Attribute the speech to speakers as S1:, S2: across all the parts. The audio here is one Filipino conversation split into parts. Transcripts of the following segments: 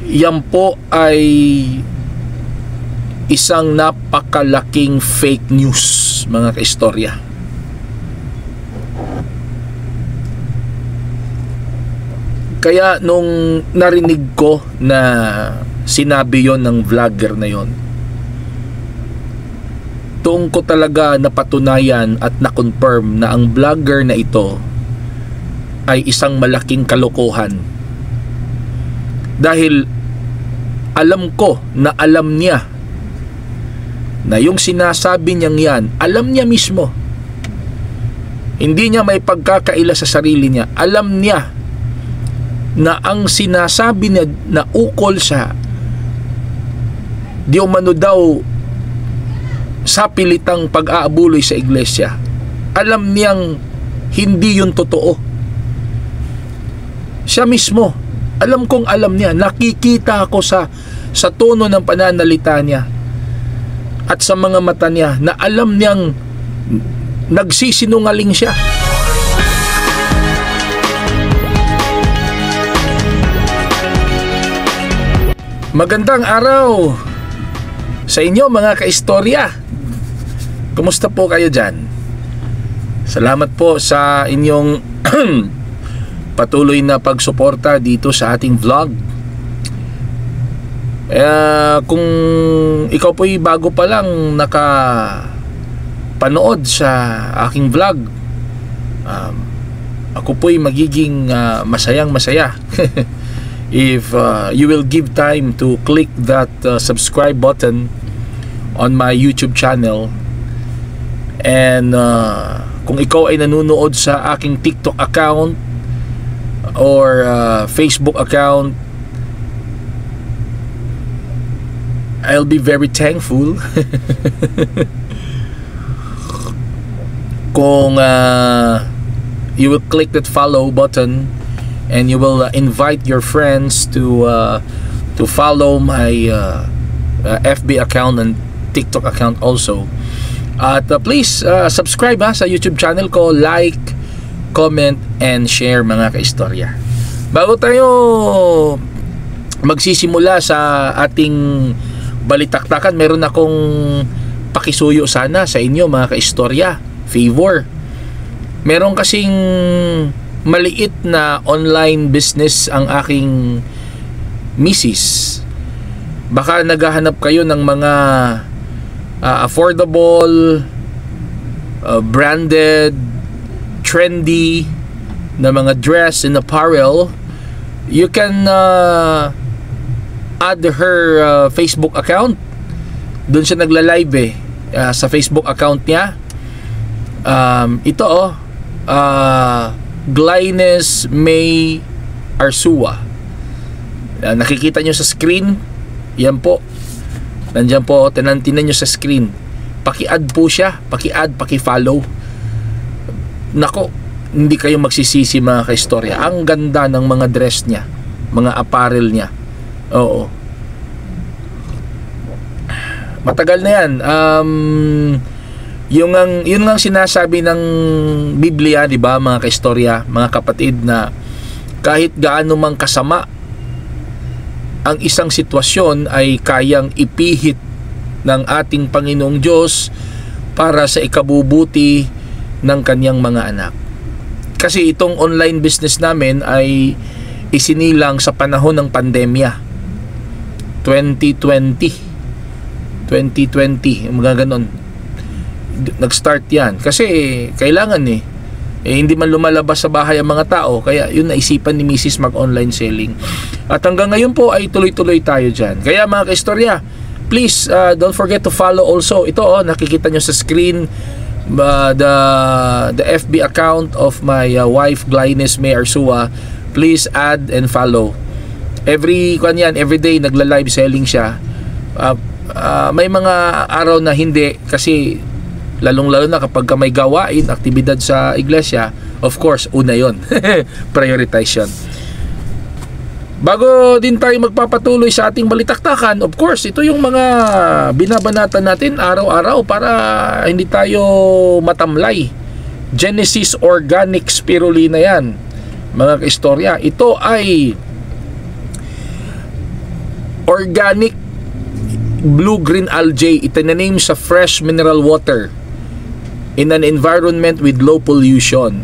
S1: yan po ay isang napakalaking fake news, mga kaistorya. Kaya nung narinig ko na sinabi yon ng vlogger na yon, doon ko talaga napatunayan at na-confirm na ang vlogger na ito ay isang malaking kalokohan. Dahil alam ko na alam niya na yung sinasabi niyang yan, alam niya mismo. Hindi niya may pagkakaila sa sarili niya. Alam niya na ang sinasabi niya na ukol sa di umano daw sa pilitang pag-aabuloy sa iglesia, alam niyang hindi yun totoo. Siya mismo, alam kong alam niya, nakikita ako sa tono ng pananalita niya at sa mga mata niya na alam niyang nagsisinungaling siya. Magandang araw sa inyo, mga kaistorya. Kumusta po kayo dyan? Salamat po sa inyong patuloy na pagsuporta dito sa ating vlog. Kung ikaw po'y bago pa lang nakapanood sa aking vlog, ako po'y magiging masayang masaya if you will give time to click that subscribe button on my YouTube channel. And kung ikaw ay nanonood sa aking TikTok account or Facebook account, I'll be very thankful kung you will click that follow button and you will invite your friends to follow my FB account and TikTok account also. At please subscribe sa YouTube channel ko, like, comment, and share, mga kaistorya. Bago tayo magsisimula sa ating balitaktakan, meron akong pakisuyo sana sa inyo, mga kaistorya. Favor. Meron kasing maliit na online business ang aking misis. Baka naghahanap kayo ng mga affordable, branded, trendy na mga dress and apparel. You can add her Facebook account. Doon siya nagla-live sa Facebook account niya. Ito Glynis May Arsua. Nakikita nyo sa screen. Yan po. Nandiyan po, tinan nyo sa screen. Paki-add po siya. Paki-add, paki-follow. Nako, hindi kayo magsisisi, mga kaistorya. Ang ganda ng mga dress niya, mga apparel niya. Oo. Matagal na yan. Yun ang sinasabi ng Biblia, di ba, mga kaistorya, mga kapatid, na kahit gaano mang kasama ang isang sitwasyon ay kayang ipihit ng ating Panginoong Diyos para sa ikabubuti ng kanyang mga anak. Kasi itong online business namin ay isinilang sa panahon ng pandemya 2020, mga ganon. Nag-start yan kasi kailangan hindi man lumalabas sa bahay ang mga tao, kaya yun naisipan ni Mrs. mag-online selling. At hanggang ngayon po ay tuloy-tuloy tayo dyan. Kaya, mga kaistorya, please don't forget to follow also. Ito nakikita nyo sa screen, the FB account of my wife, Glynis May Arsua. Please add and follow. Every day nagla-live selling siya. May mga araw na hindi, kasi lalong-lalo na kapag may gawain, aktibidad sa iglesia, of course, una yon. Prioritize yun. Bago din tayo magpapatuloy sa ating balitaktakan, of course, ito yung mga binabanatan natin araw-araw para hindi tayo matamlay. Genesis Organic Spirulina yan, mga kaistorya. Ito ay organic blue-green algae itinaname sa fresh mineral water in an environment with low pollution.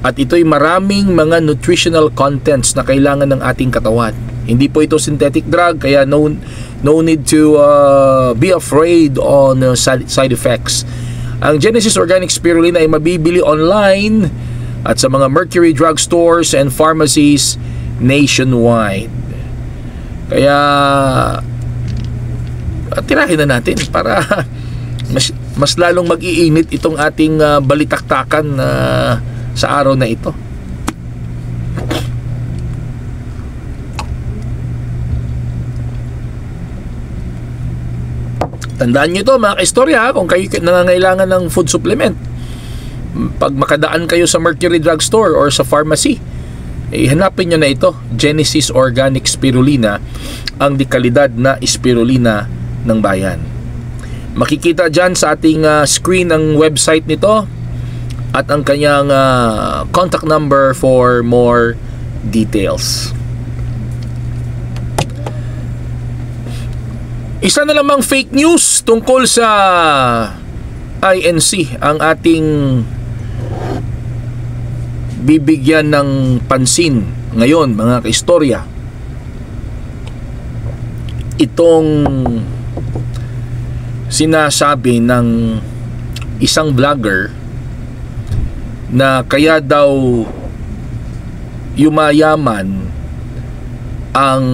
S1: At ito'y maraming mga nutritional contents na kailangan ng ating katawan. Hindi po ito synthetic drug, kaya no need to be afraid on side effects. Ang Genesis Organic Spirulina ay mabibili online at sa mga Mercury Drug Stores and pharmacies nationwide. Kaya tirahin na natin para mas lalong mag-iinit itong ating balitaktakan sa araw na ito. Tandaan nyo ito mga kaistorya, kung kayo nangangailangan ng food supplement, pag makadaan kayo sa Mercury Drug Store or sa pharmacy, hanapin nyo na ito, Genesis Organic Spirulina, ang dekalidad na spirulina ng bayan. Makikita dyan sa ating screen ang website nito at ang kanyang contact number for more details. Isa na lamang fake news tungkol sa INC ang ating bibigyan ng pansin ngayon mga kaistorya. Itong sinasabi ng isang vlogger na kaya daw yumayaman ang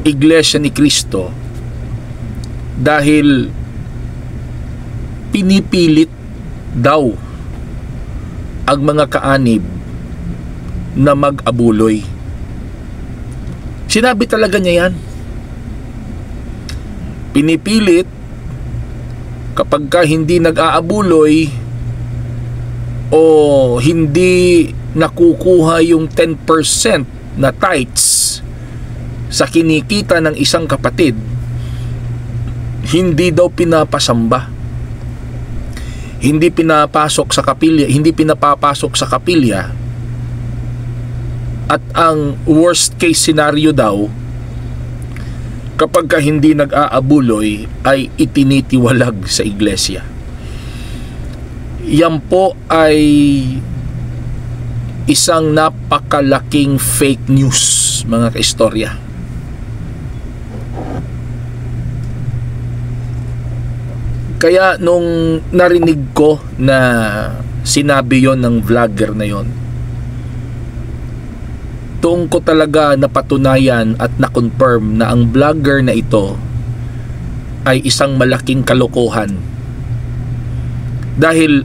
S1: Iglesia ni Cristo dahil pinipilit daw ang mga kaanib na mag-abuloy. Sinabi talaga niya yan. Pinipilit kapag ka hindi nag-aabuloy o hindi nakukuha yung 10% na tithes sa kinikita ng isang kapatid, hindi daw pinapasamba, hindi pinapasok sa kapilya, hindi pinapapasok sa kapilya, at ang worst case scenario daw, kapag ka hindi nag-aabuloy ay itinitiwalag sa iglesia. Yan po ay isang napakalaking fake news mga kaistorya. Kaya nung narinig ko na sinabi yon ng vlogger na yon, doon ko talaga napatunayan at na-confirm na ang vlogger na ito ay isang malaking kalokohan. Dahil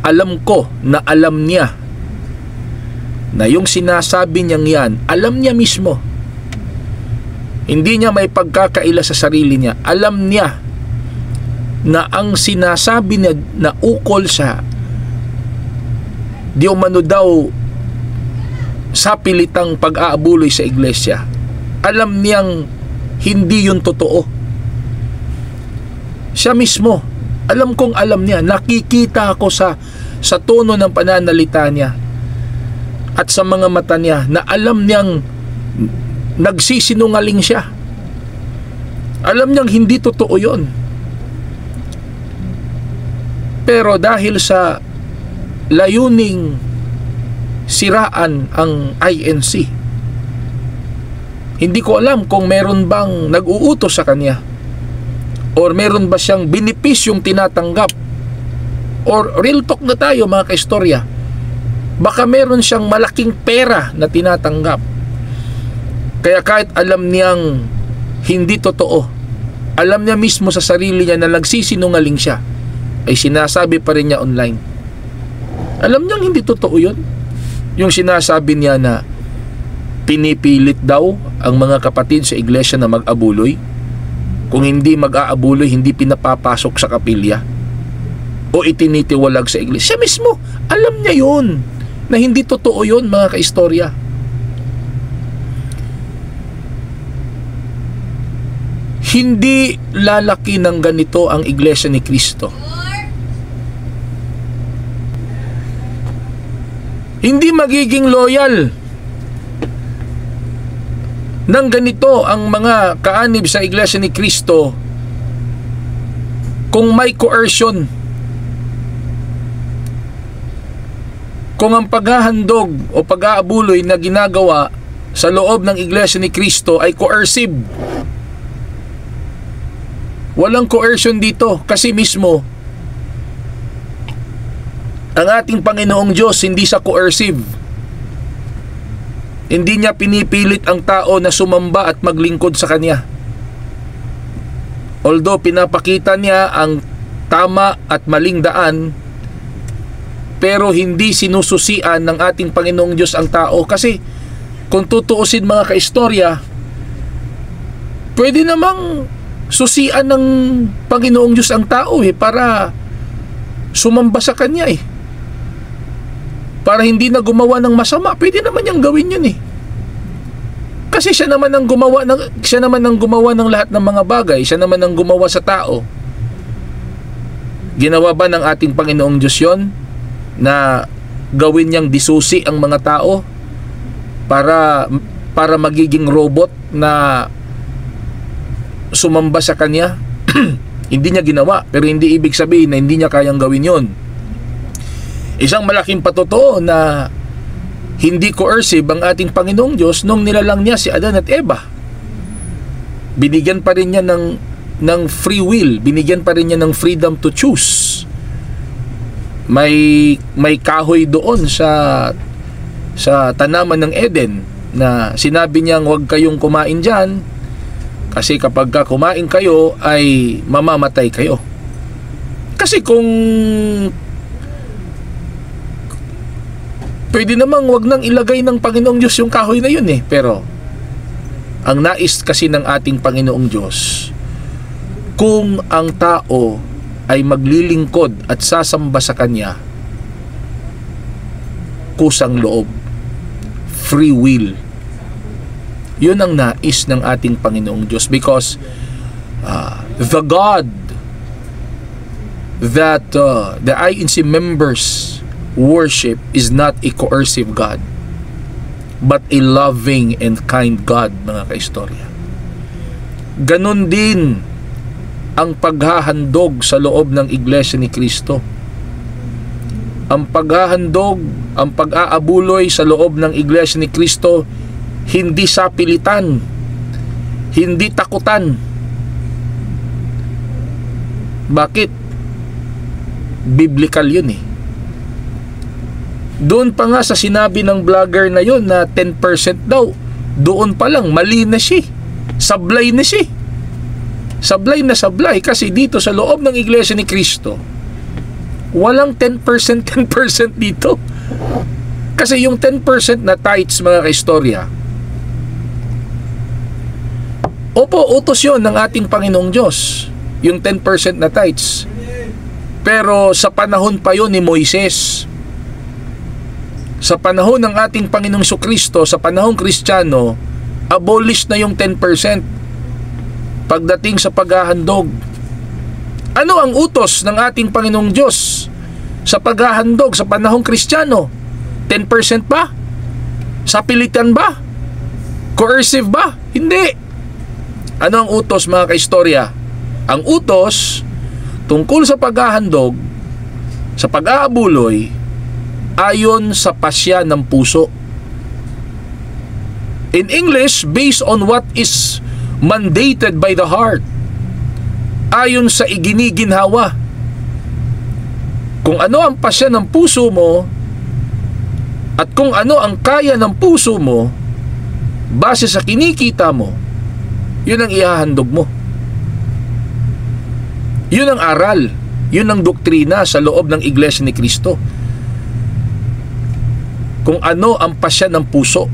S1: alam ko na alam niya na yung sinasabi niyang yan, alam niya mismo. Hindi niya may pagkakaila sa sarili niya. Alam niya na ang sinasabi niya na ukol sa di umano daw sa pilitang pag-aabuloy sa iglesia, alam niyang hindi yun totoo. Siya mismo, alam kong alam niya, nakikita ako sa tono ng pananalita niya at sa mga mata niya na alam niyang nagsisinungaling siya. Alam niyang hindi totoo yun. Pero dahil sa layuning siraan ang INC, hindi ko alam kung meron bang nag-uutos sa kanya or meron ba siyang benepisyong tinatanggap, or real talk na tayo mga kaistorya, baka meron siyang malaking pera na tinatanggap, kaya kahit alam niyang hindi totoo, alam niya mismo sa sarili niya na nagsisinungaling siya, ay sinasabi pa rin niya online. Alam niyang hindi totoo yun. Yung sinasabi niya na pinipilit daw ang mga kapatid sa iglesia na mag-abuloy. Kung hindi mag-aabuloy, hindi pinapapasok sa kapilya o itinitiwalag sa iglesia. Siya mismo, alam niya yun na hindi totoo yun mga kaistorya. Hindi lalaki ng ganito ang iglesia ni Cristo. Hindi magiging loyal nang ganito ang mga kaanib sa Iglesia ni Cristo, kung may coercion, kung ang paghahandog o pag-aabuloy na ginagawa sa loob ng Iglesia ni Cristo ay coercive, walang coercion dito, kasi mismo ang ating Panginoong Diyos hindi sa coercive. Hindi niya pinipilit ang tao na sumamba at maglingkod sa Kanya. Although pinapakita niya ang tama at maling daan, pero hindi sinususian ng ating Panginoong Diyos ang tao. Kasi kung tutuusin mga kaistorya, pwede namang susian ng Panginoong Diyos ang tao para sumamba sa Kanya para hindi na gumawa ng masama. Pwede naman niyang gawin yun kasi siya naman ang gumawa ng lahat ng mga bagay. Siya naman ang gumawa sa tao. Ginawa ba ng ating Panginoong Diyos yun na gawin niyang disusi ang mga tao para magiging robot na sumamba sa Kanya? Hindi niya ginawa, pero hindi ibig sabihin na hindi niya kayang gawin yon. Isang malaking patotoo na hindi coercive ang ating Panginoong Diyos nung nilalang niya si Adan at Eva. Binigyan pa rin niya ng free will, binigyan pa rin niya ng freedom to choose. May kahoy doon sa tanaman ng Eden na sinabi niyang huwag kayong kumain diyan kasi kapag kumain kayo ay mamamatay kayo. Kasi kung pwede namang wag nang ilagay ng Panginoong Diyos yung kahoy na yun pero ang nais kasi ng ating Panginoong Diyos, kung ang tao ay maglilingkod at sasamba sa Kanya, kusang loob, free will, yun ang nais ng ating Panginoong Diyos. Because the God that the INC members worship is not a coercive God, but a loving and kind God, mga kaistorya. Ganon din ang paghahandog sa loob ng Iglesia ni Cristo. Ang paghahandog, ang pag-aabuloy sa loob ng Iglesia ni Cristo, hindi sapilitan, hindi takutan. Bakit? Biblical yun Doon pa nga sa sinabi ng vlogger na yun na 10% daw, doon pa lang mali na siya. Sablay na siya. Sablay na sablay, kasi dito sa loob ng Iglesia ni Cristo, walang 10% dito. Kasi yung 10% na tithes, mga kaistorya, opo, utos yun ng ating Panginoong Diyos, yung 10% na tithes. Pero sa panahon pa yun ni Moises, sa panahon ng ating Panginoong Jesucristo, sa panahong Kristiyano, abolish na yung 10% pagdating sa paghahandog. Ano ang utos ng ating Panginoong Diyos sa paghahandog sa panahong Kristiyano? 10% ba? Sapilitan ba? Coercive ba? Hindi. Ano ang utos, mga kaistorya? Ang utos tungkol sa paghahandog, sa pag-aabuloy, ayon sa pasya ng puso. In English, based on what is mandated by the heart, ayon sa iginiginhawa. Kung ano ang pasya ng puso mo at kung ano ang kaya ng puso mo, base sa kinikita mo, yun ang ihahandog mo. Yun ang aral, yun ang doktrina sa loob ng Iglesia ni Cristo. Kung ano ang pasya ng puso,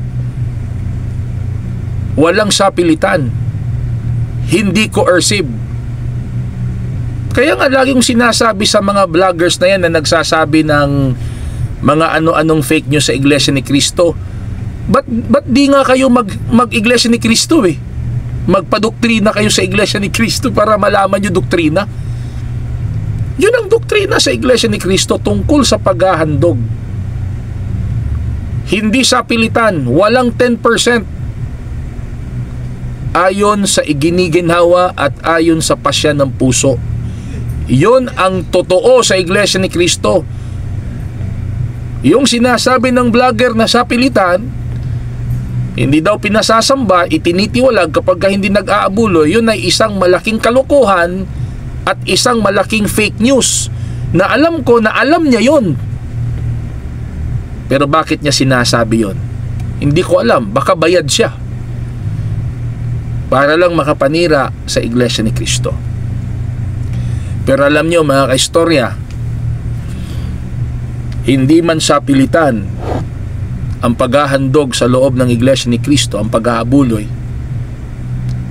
S1: walang sapilitan, hindi coercive. Kaya nga laging sinasabi sa mga vloggers na yan na nagsasabi ng mga ano-anong fake news sa Iglesia ni Cristo, ba't di nga kayo mag-Iglesia ni Cristo magpadoktrina kayo sa Iglesia ni Cristo para malaman yung doktrina. Yun ang doktrina sa Iglesia ni Cristo tungkol sa paghahandog. Hindi sapilitan, walang 10%. ayon sa iginiginhawa at ayon sa pasya ng puso. Yun ang totoo sa Iglesia ni Cristo. Yung sinasabi ng vlogger na sa pilitan, hindi daw pinasasamba, itinitiwalag kapag hindi nag-aabuloy, yun ay isang malaking kalokohan at isang malaking fake news na alam ko na alam niya yun. Pero bakit niya sinasabi yun? Hindi ko alam, baka bayad siya para lang makapanira sa Iglesia ni Cristo. Pero alam niyo mga kaistorya, hindi man sa pilitan ang paghahandog sa loob ng Iglesia ni Cristo, ang pag-aabuloy,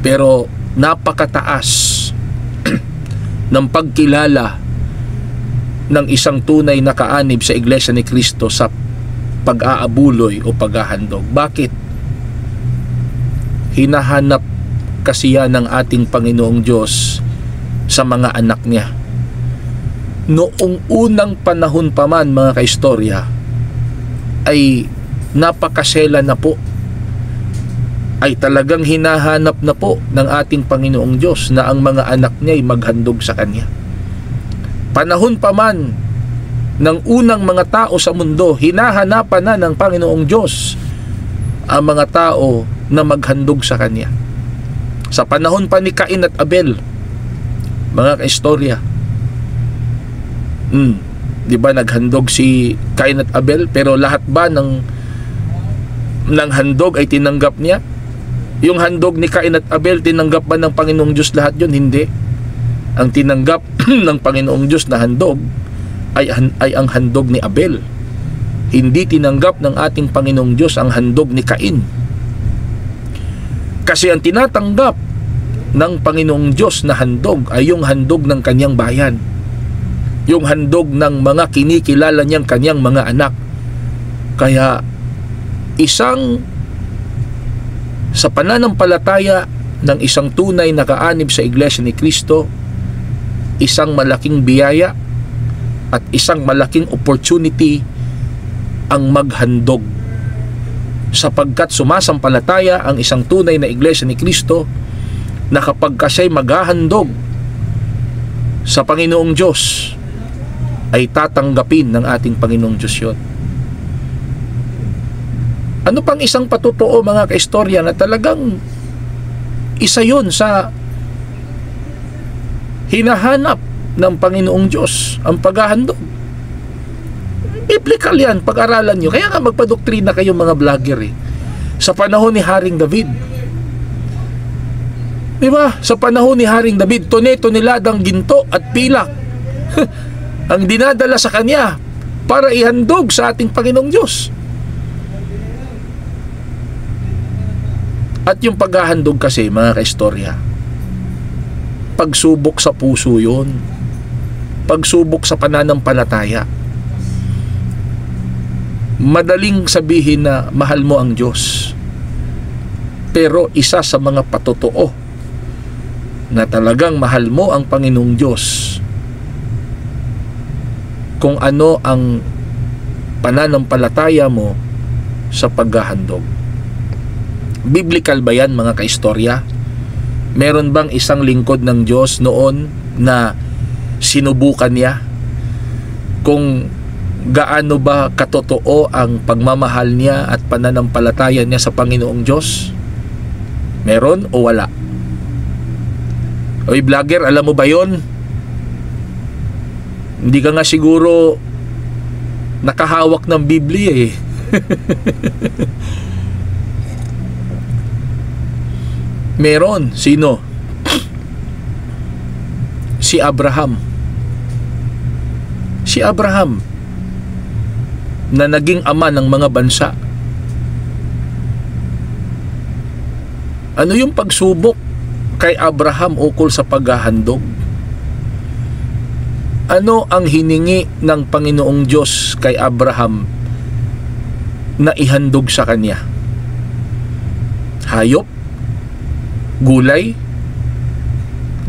S1: pero napakataas ng pagkilala ng isang tunay na kaanib sa Iglesia ni Cristo sa pag-aabuloy o paghahandog. Bakit? Hinahanap kasi yan ng ating Panginoong Diyos sa mga anak niya. Noong unang panahon pa man mga kaistorya, ay napakasela na po, ay talagang hinahanap na po ng ating Panginoong Diyos na ang mga anak niya ay maghandog sa Kanya. Panahon pa man ng unang mga tao sa mundo, hinahanapan na ng Panginoong Diyos ang mga tao na maghandog sa Kanya. Sa panahon pa ni Cain at Abel, mga kaistorya, di ba naghandog si Cain at Abel, pero lahat ba ng handog ay tinanggap niya? Yung handog ni Cain at Abel, tinanggap ba ng Panginoong Diyos lahat yun? Hindi. Ang tinanggap ng Panginoong Diyos na handog ay ang handog ni Abel. Hindi tinanggap ng ating Panginoong Diyos ang handog ni Cain. Kasi ang tinatanggap ng Panginoong Diyos na handog ay yung handog ng kanyang bayan, yung handog ng mga kinikilala niyang kanyang mga anak. Kaya sa pananampalataya ng isang tunay na kaanib sa Iglesia ni Cristo, isang malaking biyaya at isang malaking opportunity ang maghandog, sapagkat sumasampalataya ang isang tunay na Iglesia ni Cristo na kapag siya'y maghahandog sa Panginoong Diyos, ay tatanggapin ng ating Panginoong Diyos yun. Ano pang isang patotoo mga kaistorya na talagang isa yun sa hinahanap ng Panginoong Diyos, ang paghahandog. Biblical yan, pag-aralan nyo. Kaya nga magpadoktrina kayo mga vlogger Sa panahon ni Haring David, diba? Sa panahon ni Haring David, tone-toneladang ginto at pilak ang dinadala sa kanya para ihandog sa ating Panginoong Diyos. At yung paghahandog kasi mga kaistorya, pagsubok sa puso yun, pagsubok sa pananampalataya. Madaling sabihin na mahal mo ang Diyos, pero isa sa mga patotoo na talagang mahal mo ang Panginoong Diyos, kung ano ang pananampalataya mo sa paghahandog. Biblical ba yan mga kaistorya? Meron bang isang lingkod ng Diyos noon na sinubukan niya kung gaano ba katotoo ang pagmamahal niya at pananampalataya niya sa Panginoong Diyos? Meron o wala? Oy vlogger, alam mo ba yon? Hindi ka nga siguro nakahawak ng Biblia Meron. Sino? Si Abraham. Si Abraham na naging ama ng mga bansa. Ano yung pagsubok kay Abraham ukol sa paghahandog? Ano ang hiningi ng Panginoong Diyos kay Abraham na ihandog sa kanya? Hayop? Gulay?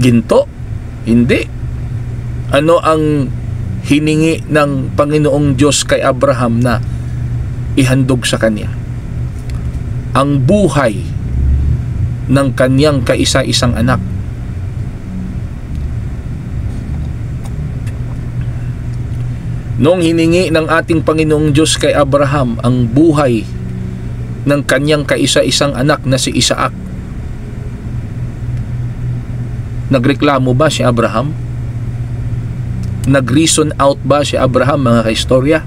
S1: Ginto? Hindi. Ano ang hiningi ng Panginoong Diyos kay Abraham na ihandog sa kanya? Ang buhay ng kanyang kaisa-isang anak. Noong hiningi ng ating Panginoong Diyos kay Abraham ang buhay ng kanyang kaisa-isang anak na si Isaac, nagreklamo ba si Abraham? Nag-reason out ba si Abraham, mga kaistorya?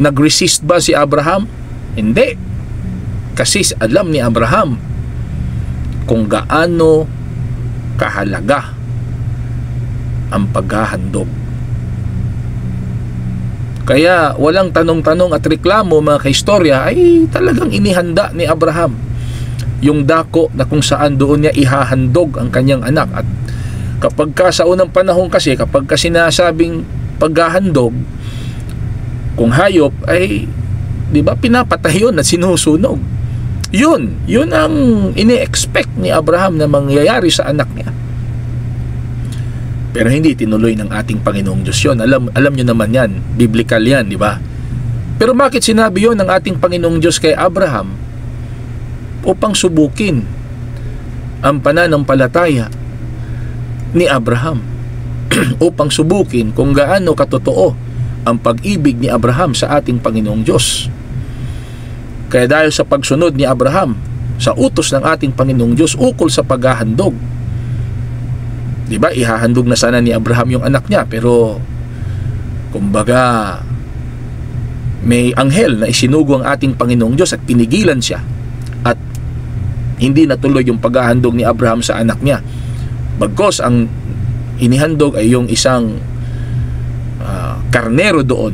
S1: Nag-resist ba si Abraham? Hindi. Kasi alam ni Abraham kung gaano kahalaga ang paghahandog. Kaya walang tanong-tanong at reklamo, mga kaistorya, ay talagang inihanda ni Abraham yung dako na kung saan doon niya ihahandog ang kanyang anak. At kapag ka sa unang panahon kasi, kapag ka sinasabing paghahandog, kung hayop ay, di ba, pinapatay yun at sinusunog. Yun ang ini-expect ni Abraham na mangyayari sa anak niya. Pero hindi tinuloy ng ating Panginoong Diyos yun. Alam nyo naman yan, biblical yan, di ba? Pero bakit sinabi yun ng ating Panginoong Diyos kay Abraham? Upang subukin ang pananampalataya ni Abraham. Upang subukin kung gaano katotoo ang pag-ibig ni Abraham sa ating Panginoong Diyos. Kaya dahil sa pagsunod ni Abraham sa utos ng ating Panginoong Diyos ukol sa paghahandog, di ba, ihahandog na sana ni Abraham yung anak niya, pero kumbaga may anghel na isinugo ang ating Panginoong Diyos at pinigilan siya at hindi natuloy yung paghahandog ni Abraham sa anak niya. Bagkos ang inihandog ay yung isang karnero doon.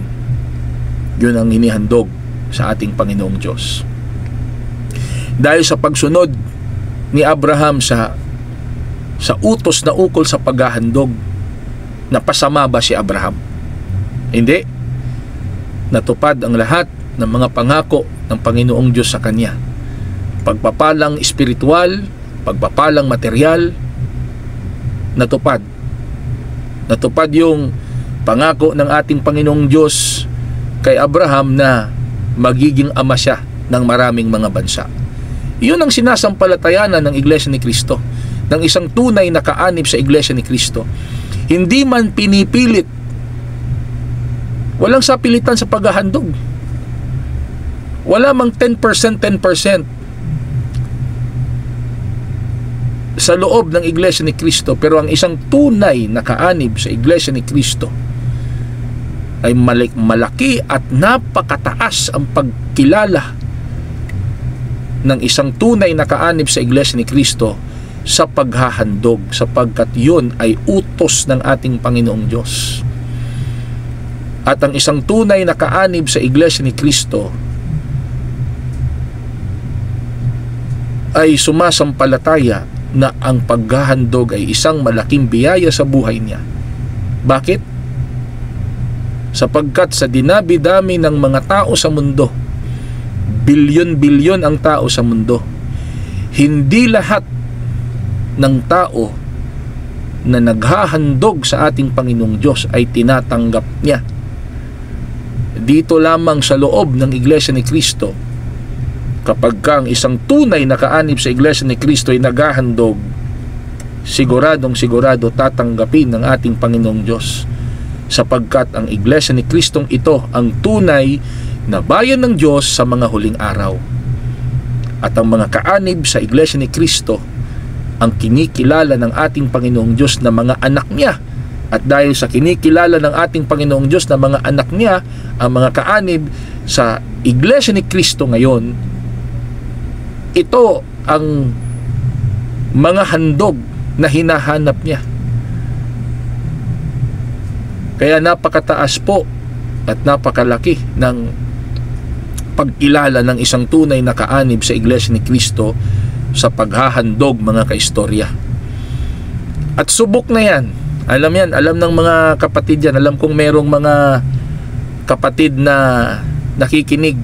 S1: Yun ang inihandog sa ating Panginoong Diyos. Dahil sa pagsunod ni Abraham sa utos na ukol sa paghahandog, napasama ba si Abraham? Hindi. Natupad ang lahat ng mga pangako ng Panginoong Diyos sa kanya. Pagpapalang espiritual, pagpapalang material, natupad. Natupad yung pangako ng ating Panginoong Diyos kay Abraham na magiging ama siya ng maraming mga bansa. Iyon ang sinasampalatayanan ng Iglesia ni Cristo, ng isang tunay na kaanib sa Iglesia ni Cristo. Hindi man pinipilit, walang sapilitan sa paghahandog. Wala mang 10% sa loob ng Iglesia ni Cristo, pero ang isang tunay na kaanib sa Iglesia ni Cristo ay malaki at napakataas ang pagkilala ng isang tunay na kaanib sa Iglesia ni Cristo sa paghahandog, sapagkat yun ay utos ng ating Panginoong Diyos. At ang isang tunay na kaanib sa Iglesia ni Cristo ay sumasampalataya na ang paghahandog ay isang malaking biyaya sa buhay niya. Bakit? Sapagkat sa dinabi-dami ng mga tao sa mundo, bilyon-bilyon ang tao sa mundo, hindi lahat ng tao na naghahandog sa ating Panginoong Diyos ay tinatanggap niya. Dito lamang sa loob ng Iglesia ni Cristo, kapag ang isang tunay na kaanib sa Iglesia ni Cristo ay naghahandog, siguradong-sigurado tatanggapin ng ating Panginoong Diyos, sapagkat ang Iglesia ni Kristong ito ang tunay na bayan ng Diyos sa mga huling araw. At ang mga kaanib sa Iglesia ni Kristo ang kinikilala ng ating Panginoong Diyos na mga anak niya. At dahil sa kinikilala ng ating Panginoong Diyos na mga anak niya, ang mga kaanib sa Iglesia ni Kristo ngayon, ito ang mga handog na hinahanap niya. Kaya napakataas po at napakalaki ng pagkilala ng isang tunay na kaanib sa Iglesia ni Kristo sa paghahandog, mga kaistorya. At subok na yan. Alam ng mga kapatid yan. Alam kong merong mga kapatid na nakikinig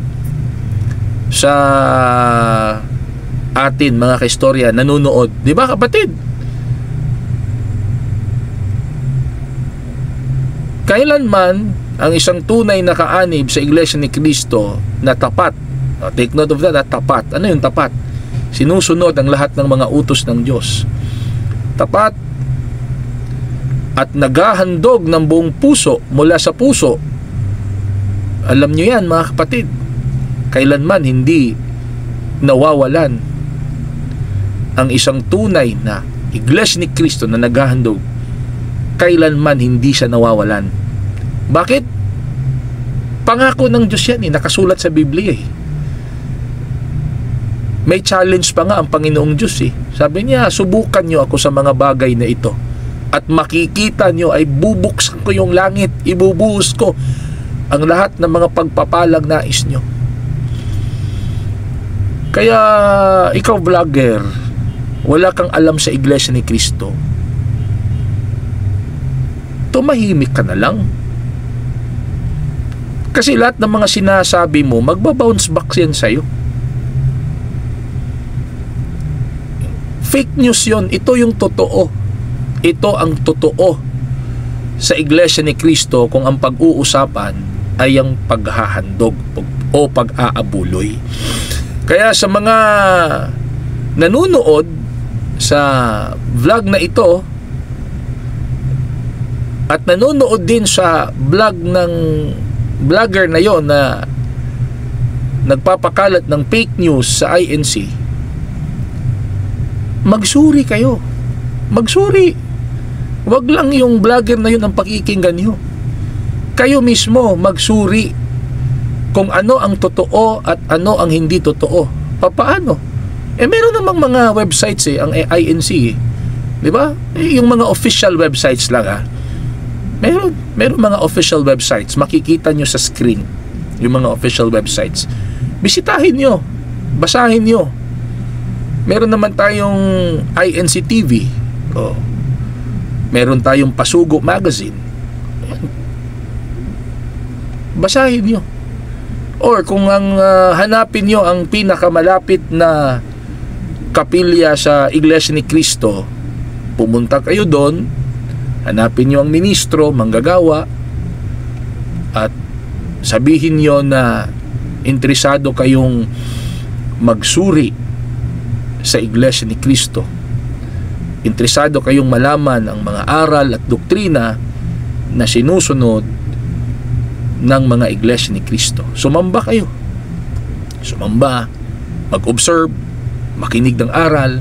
S1: sa atin, mga kaistorya, nanonood. Di ba, kapatid? Kailanman ang isang tunay na kaanib sa Iglesia ni Kristo na tapat Take note of that, tapat. Ano yung tapat? Sinusunod ang lahat ng mga utos ng Diyos. Tapat at naghahandog ng buong puso, mula sa puso. Alam nyo yan, mga kapatid. Kailanman hindi nawawalan ang isang tunay na Iglesia ni Cristo na naghahandog. Kailanman hindi siya nawawalan. Bakit? Pangako ng Diyos yan, nakasulat sa Biblia May challenge pa nga ang Panginoong Diyos Sabi niya, subukan nyo ako sa mga bagay na ito at makikita nyo ay bubuksan ko yung langit, ibubuhos ko ang lahat ng mga pagpapalang nais nyo. Kaya ikaw vlogger, wala kang alam sa Iglesia ni Cristo, tumahimik ka na lang. Kasi lahat ng mga sinasabi mo, magbabounce back yan sa'yo. Fake news yon. Ito yung totoo. Ito ang totoo sa Iglesia ni Cristo kung ang pag-uusapan ay ang paghahandog o pag-aabuloy. Kaya sa mga nanunood sa vlog na ito at nanonood din sa vlog ng vlogger na yon na nagpapakalat ng fake news sa INC, magsuri kayo. Magsuri. Wag lang yung vlogger na yun ang pakikinggan nyo. Kayo mismo magsuri kung ano ang totoo at ano ang hindi totoo. Papaano? Meron namang mga websites ang INC di ba? Yung mga official websites lang Meron mga official websites. Makikita nyo sa screen yung mga official websites. Bisitahin nyo. Basahin nyo. Meron naman tayong INC TV. Meron tayong Pasugo Magazine. Basahin nyo. Or kung ang hanapin nyo ang pinakamalapit na kapilya sa Iglesia ni Cristo, pumunta kayo doon, hanapin nyo ang ministro, manggagawa, at sabihin nyo na interesado kayong magsuri sa Iglesia ni Cristo. Interesado kayong malaman ang mga aral at doktrina na sinusunod ng mga Iglesia ni Cristo. Sumamba kayo. Sumamba, mag-observe, makinig ng aral,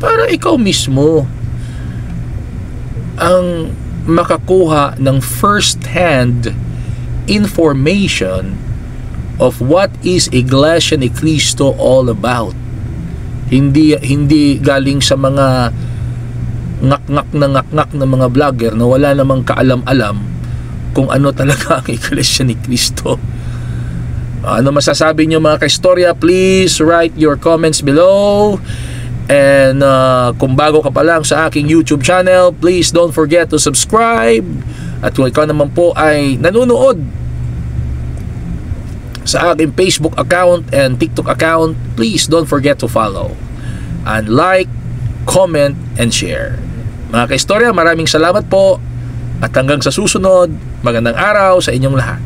S1: para ikaw mismo ang makakuha ng first-hand information of what is Iglesia ni Cristo all about. Hindi galing sa mga ngak-ngak na mga vlogger na wala namang kaalam-alam kung ano talaga ang Iglesia ni Cristo. Ano masasabi niyo mga kaistorya? Please write your comments below. And kung bago ka pa lang sa aking YouTube channel, please don't forget to subscribe. At kung ikaw naman po ay nanonood sa aking Facebook account and TikTok account, please don't forget to follow and like, comment, and share. Mga kaistorya, maraming salamat po at hanggang sa susunod, magandang araw sa inyong lahat.